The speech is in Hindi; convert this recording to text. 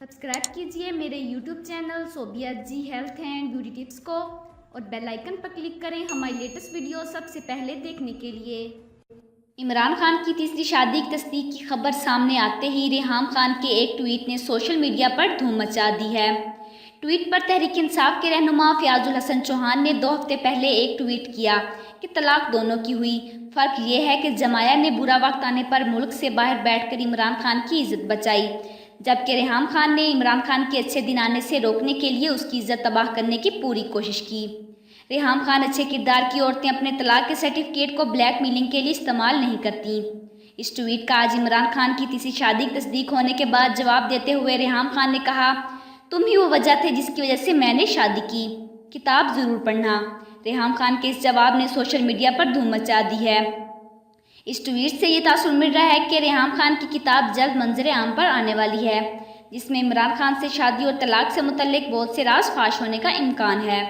सब्सक्राइब कीजिए मेरे YouTube channel Sobia ji health and beauty tips को और बेल आइकन पर क्लिक करें हमारी लेटेस्ट वीडियो सबसे पहले देखने के लिए। इमरान खान की तीसरी शादी की तस्दीक की खबर सामने आते ही रेहाम खान के एक ट्वीट ने सोशल मीडिया पर धूम मचा दी है। ट्वीट पर तहरीक इंसाफ के रहनुमा फयाजुल हसन चौहान ने 2 हफ्ते पहले एक ट्वीट किया कि तलाक दोनों की हुई। फ़र्क ये है कि जमाया ने बुरा वक्त आने पर मुल्क से बाहर बैठकर इमरान खान की इज्जत बचाई, जबकि रेहाम खान ने इमरान खान के अच्छे दिन आने से रोकने के लिए उसकी इज्जत तबाह करने की पूरी कोशिश की। रेहाम खान अच्छे किरदार की औरतें अपने तलाक के सर्टिफिकेट को ब्लैकमेलिंग के लिए इस्तेमाल नहीं करती। इस ट्वीट का आज इमरान खान की तीसरी शादी की तस्दीक होने के बाद जवाब देते हुए रेहाम खान ने कहा, तुम ही वो वजह थे जिसकी वजह से मैंने शादी की, किताब ज़रूर पढ़ना। रेहाम खान के इस जवाब ने सोशल मीडिया पर धूम मचा दी है। इस ट्वीट से ये तासुर मिल रहा है कि रेहाम खान की किताब जल्द मंजर आम पर आने वाली है, जिसमें इमरान खान से शादी और तलाक से मुतल्लिक बहुत से राज फाश होने का इम्कान है।